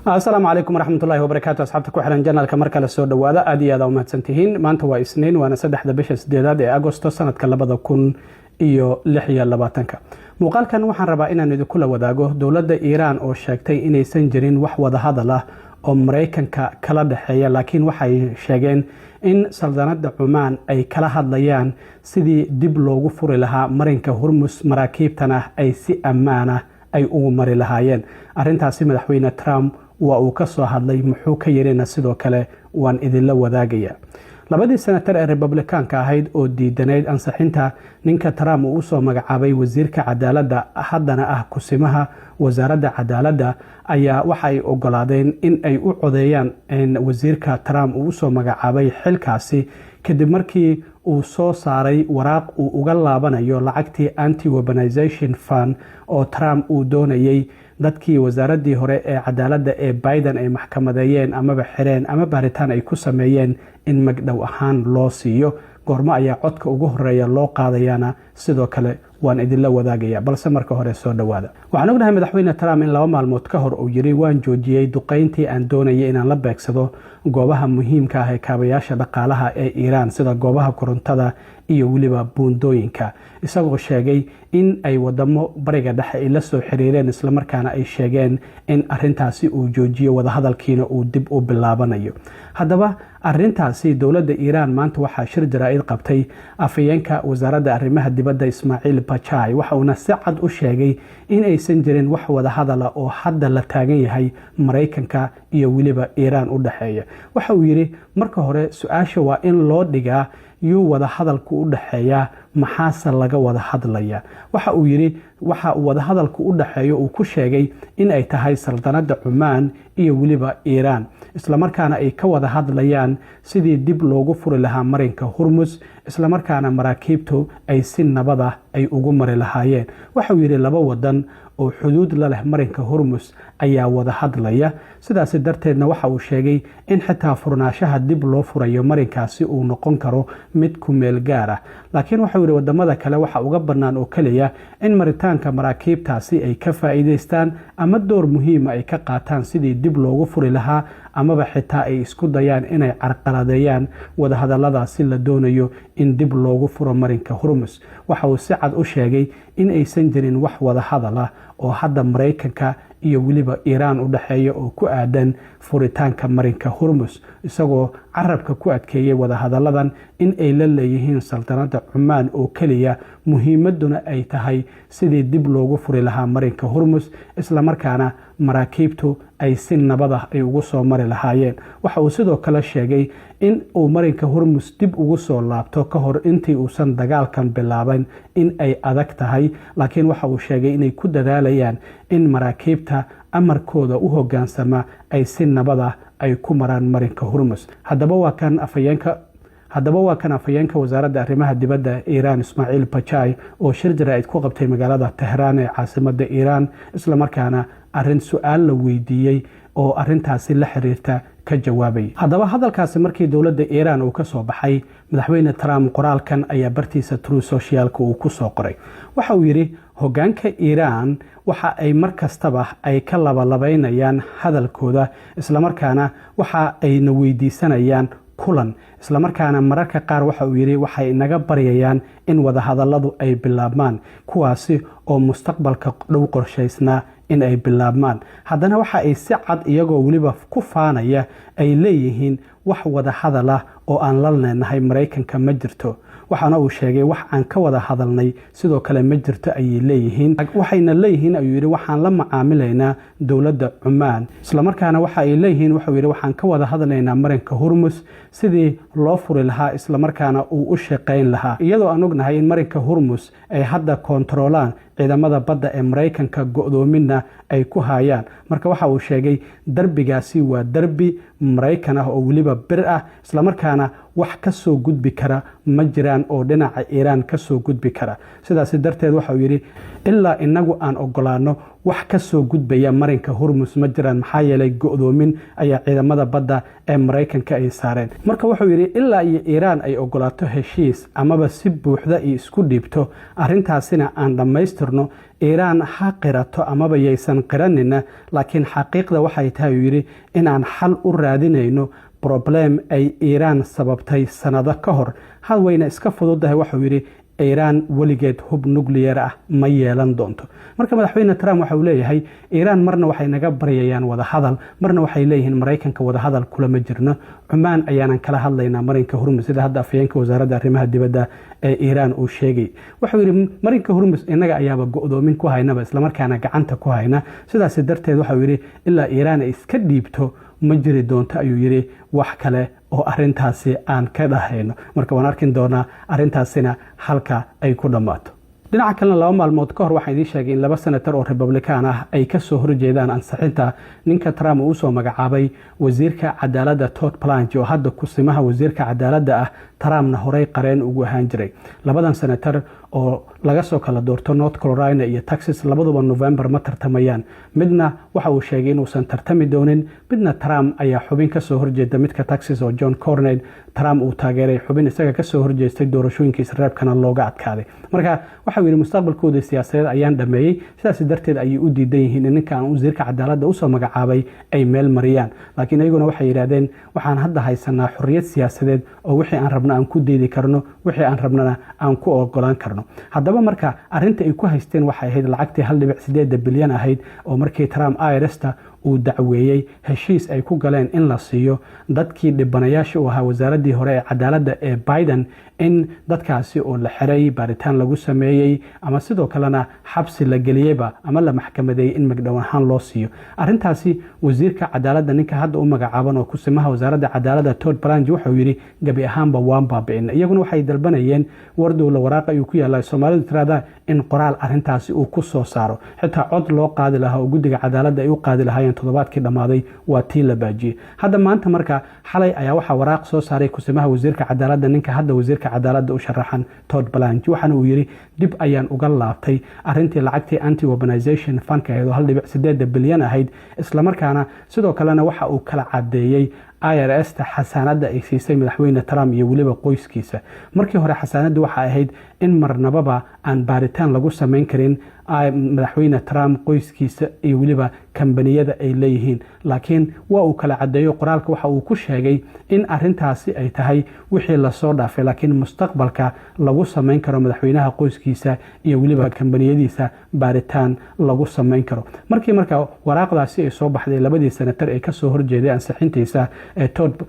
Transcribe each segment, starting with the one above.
السلام عليكم ورحمة الله وبركاته. أصحابتك وحرن جنال كمركز السود وهذا أدي هذا وما تسنتهين ما أنت واثنين وأنا سدح دبش سديداد أغسطس سنة كلبض كون iyo 6 muuqaalkan waxaan rabaa inaan idin kula wadaago dawladda Iran oo sheegtay inaysan jirin wax wada hadal ah oo Mareykanka kala dhaxeeya laakiin waxay sheegeen in saldanada Oman ay kala hadlayaan sidii dib loogu furi lahaa marinka Hormuz maraakiibtana ay si ammaan ah ay ugu mari lahaayeen arintaasi madaxweyne Trump waa uu ka soo hadlay muxuu ka yeerina sidoo kale waan idin la wadaagaya labadii senator ee Republicanka ahayd oo diidaneyd ansixinta ninka Trump uu soo magacaabay wasiirka cadaaladda haddana ah kusimaha wasaaradda cadaaladda ayaa waxay ogolaadeen in ay u codeeyaan in wasiirka Trump uu soo magacaabay xilkaasi kadib markii uu soo saaray waraaq uu uga laabanayo lacagtii anti-weaponization fund oo Trump uu doonayay dadkii wasaaradii hore ee cadaaladda ee Biden ay maxkamadeeyeen ama xireen ama baaritaan ay ku sameeyeen in magdhow ahaan loo siiyo goorma ayaa codka ugu horeeya loo qaadayana sidoo kale waan idin la wadaagaya balse marka hore soo dhawaada waxaan ognahay madaxweyne Trump in 2 maalmood ka hor uu yiri waan joojiyay duqeyntii aan doonayay inaan la beegsado goobaha muhiimka ah ee kaabayaasha dhaqaalaha ee Iran sida goobaha korontada iyo waliba buundooyinka isagoo sheegay in ay wadamo bariga dhexe ay la soo xiriireen isla markaana ay sheegeen in arintaasi uu joojiyo wada hadalkiina uu dib u bilaabanayo haddaba arintaasi dawladda Iran maanta waxa shir jaraa'id qabtay afayeenka wasaaradda arrimaha dibadda Ismaaciil Bachai waxa uu si cad u sheegay in aysan jirin wax wada hadal oo hadda la taagan yahay Mareykanka iyo waliba Iran u dhaxeeya waxa uu yiri marka hore su'aasha waa in loo dhigaa yuu wada hadalku u dhaxeeya maxaase laga wada hadlaya waxa uu yiri waxa wada hadalku u dhaxeeyo uu ku sheegay in ay tahay saldanada Oman iyo waliba Iran isla markaana ay ka wada hadlayaan sidii dib loogu furi lahaa marinka Hormuz isla markaana maraakiibtu ay si nabad ah ay ugu mari lahaayeen waxa uu yiri laba wadan oo xuduud la leh marinka Hormuz ayaa wada hadlaya sidaas darteedna waxa uu sheegay in xitaa furnaashaha dib loo furayo marinkaasi uu noqon karo mid ku meel gaar ah laakiin waxa uu yiri wadamada kale waxa uga banaan oo kaliya in maritaanka maraakiibtaasi ay ka faa'iideystaan ama door muhiim ah ay ka qaataan sidii dib loogu furi lahaa amaba xitaa ay isku dayaan inay carqaladeeyaan wada hadalladaasi la doonayo in dib loogu furo marinka Hormuz waxa uu si cad u sheegay in aysan jirin wax wada hadal ah oo hadda Mareykanka iyo waliba Iran u dhaxeeyo oo ku aadan furitaanka marinka Hormuz isagoo carabka ku adkeeyay wada hadalladan in ay la leeyihiin saltanada Oman oo kaliya muhiimaduna ay tahay sidii dib loogu furi lahaa marinka Hormuz isla markaana maraakiibtu ay si nabad ah ay ugu soo mari lahaayeen waxa uu sidoo kale sheegay in uu marinka Hormuz dib ugu soo laabto ka hor intii uusan dagaalkan bilaaban in ay adag tahay laakiin waxa uu sheegay inay ku dadaalayaan in maraakiibta amarkooda u hoggaansama ay si nabad ah ay ku maraan marinka Hormuz haddaba waa kan afayeenka wasaaradda arrimaha dibadda Iran Ismaaciil Bachai oo shir jaraa'id ku qabtay magaalada Tehran ee caasimadda Iran isla markaana arin su'aal la weydiiyay oo arintaasi la xiriirta ka jawaabay haddaba hadalkaasi markii dawladda Iran uu ka soo baxay madaxweyne Trump qoraalkan ayaa bartiisa True Socialka uu ku soo qoray waxa uu yiri hoggaanka Iran waxa ay markastaba ay ka labalabaynayaan hadalkooda isla markaana waxa ay na weydiisanayaan kulan isla markaana mararka qaar waxa uu yiri waxay naga baryayaan in wada hadalladu ay bilaabmaan kuwaasi oo mustaqbalka dhow qorshaysnaa in ay bilaabmaan haddana waxa ay si cad iyagoo waliba ku faanaya ay leeyihiin wax wada hadal ah oo aan la leenahay Mareykanka ma jirto waxaana uu sheegay wax aan ka wada hadalnay sidoo kale ma jirto ay leeyihiin waxayna leeyihiin ayuu yiri waxaan la macaamilaynaa dawladda Oman isla markaana waxa ay leeyihiin waxa uu yiri waxaan ka wada hadlaynaa marinka Hormuz sidii loo furi lahaa isla markaana uu u shaqeyn lahaa iyadoo aan ognahay in marinka Hormuz ay hadda kontroolaan ciidamada badda ee Mareykanka go'doomina ay ku hayaan marka waxa uu sheegay darbigaasi waa darbi Mareykan ah oo waliba bir ah isla markaana wax ka soo gudbi kara ma jiraan oo dhinaca Iran ka soo gudbi kara sidaas darteed waxa uu yiri ilaa inagu aan ogolaano wax ka soo gudbaya marinka Hormuz ma jiraan maxaa yeelay go'doomin ayaa ciidamada badda ee Mareykanka ay saareen. Marka wuxuu yiri ilaa iyo Iiraan ay ogolaato heshiis amaba si buuxda ay isku dhiibto arrintaasina aan dhamaystirno Iiraan ha qirato amaba yaysan qiranina, laakiin xaqiiqda waxay tahay yiri in aan xal u raadinayno problem ay Iiraan sababtay sanado ka hor. Hal wayna iska fududahay wuxuu yiri Iiraan weligeed hub nuclear ah ma yeelan doonto. Marka madaxweyne Trump waxa uu leeyahay Iiraan marna waxay naga baryayaan wada hadal, marna waxay leeyihiin Mareykanka wada hadal kulama jirno. Cumaan ayaanan kala hadlaynaa marinka Hormuz sida hadda afhayeenka wasaaradda arrimaha dibadda ee Iiraan uu sheegay. Wuxuu yiri marinka Hormuz inaga ayaaba go'doomin ku haynaba isla markaana gacanta ku hayna. Sidaas darteed waxa uu yiri ilaa Iiraan ay iska dhiibto ma jiri doonto ayuu yiri wax kale oo arintaasi aan ka dhahayno. Marka waan arkin doonaa arintaasina halka ay ku dhamaato. dhinaca kalena 2 maalmood ka hor waxay idin sheegeen 2 senator oo Republican ah ay ka soo horjeedaan ansixinta ninka Trump uu soo magacaabay wasiirka cadaaladda Todd Blanche oo hadda ku simaha wasiirka cadaaladda ah Trumpna horey qareen ugu ahaan jiray. 2 senator oo laga soo kala doorto North Carolina iyo Texas labaduba November ma tartamayaan. Midna waxa uu sheegay inuu san tartami doonin, midna Trump ayaa xubin ka soo horjeeda midka Texas oo John Cornyn Trump uu taageeray xubin isaga ka soo horjeestay doorashooyinkiisa reebkana looga adkaaday. Marka waxa uu yiri mustaqbalkooda siyaasadeed ayaan dhameeyay, sidaas darteed ay u diidan yihiin in ninka aan wasiirka cadaaladda u soo magacaabay ay meel mariyaan. Laakiin ayaguna waxay yiraahdeen waxaan hadda haysanaa xorriyad siyaasadeed oo wixii aan rabno aan ku deedi karno, wixii aan rabnana aan ku ogolaan karno. Haddaba marka arinta ay ku haysteen waxay ahayd lacagtii 1.8 bilyan ahayd oo markii Trump IRS-ta uu dacweeyay heshiis ay ku galeen in la siiyo dadkii dhibanayaasha u ahaa wasaaradii hore ee cadaaladda ee Biden in dadkaasi oo la xiray baaritaan lagu sameeyay ama sidoo kalena xabsi la geliyayba ama la maxkamadeeyay in magdhow ahaan loo siiyo. Arintaasi wasiirka cadaaladda ninka hadda u magacaaban oo ku simaha wasaaradda cadaaladda Todd Blanche wuxuu yiri gabi ahaanba waan baabi'in. Iyaguna waxay dalbanayeen wardow waraaqa ay ku yaalay Soomaalidu tirada in qoraal arintaasi uu ku soo saaro, xitaa cod loo qaadi lahaa oo guddiga cadaaladda ay u qaadi lahaayeen toddobaadkii dhamaaday waa tii la baajiyay. Hadda maanta marka xalay ayaa waxa waraaq soo saaray ku simaha wasiirka cadaaladda ninka hadda wasiirka cadaaladda u sharaxan Todd Blanche waxana uu yiri dib ayaan uga laabtay arintii lacagtii anti-weaponization fund-ka ee 1.8 bilyan ahayd, isla markaana sidoo kalena waxa uu kala cadeeyay IRS-ta xasaanada ay siisay madaxweyne Trump iyo waliba qoyskiisa. Markii hore xasaanadu waxa ahayd in marnababa aan baaritaan lagu sameyn karin madaxweyne Trump qoyskiisa iyo waliba kambaniyada ay leeyihiin, laakiin waa uu kala cadeeyo qoraalka waxa uu ku sheegay in arintaasi ay tahay wixii la soo dhaafay laakiin mustaqbalka lagu sameyn karo madaxweynaha qoyskiisa iyo waliba kambaniyadiisa baaritaan lagu sameyn karo. Markii marka waraaqdaasi ay soo baxday labadii senator ee ka soo horjeeday ansixintiisa Todd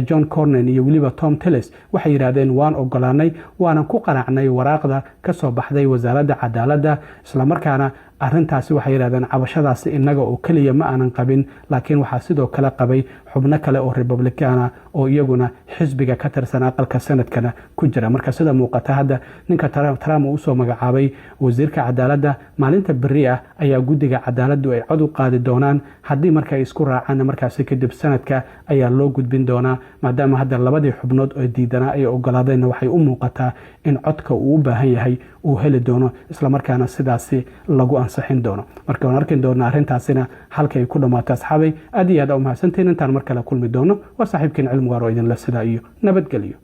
John Cornyn iyo waliba Tom Tillis waxay yiraahdeen waan ogolaanay waanan ku qanacnay waraaqda ka soo baxday wasaaradda cadaaladda, isla markaana arintaasi waxay yiraahdeen cabashadaasi inaga oo kaliya ma aanan qabin, laakiin waxa sidoo kale qabay xubno kale oo Republican oo iyaguna xisbiga ka tirsan aqalka sanadkana ku jira. Marka sida muuqata hadda ninka Trump uu soo magacaabay wasiirka cadaaladda maalinta bari ah ayaa guddiga cadaaladdu ay cod u qaadi doonaan. Haddii marka ay isku raacaan markaasi kadib sanadka ayaa loo gudbin doonaa, maadaama hadda labadii xubnood oo diidanaa ay ogolaadeen waxay u muuqataa in codka uu u baahan yahay uu heli doono, isla markaana sidaasi lagu ansixin doono. Marka waan arkin doonaa arintaasina halka ay ku dhamaato. Asxaabay aad iyo aad u mahadsantiin intaan mar kale kulmi doono. waa saaxiibkeen cilmi waaro idin la sidaa iyo nabadgelyo.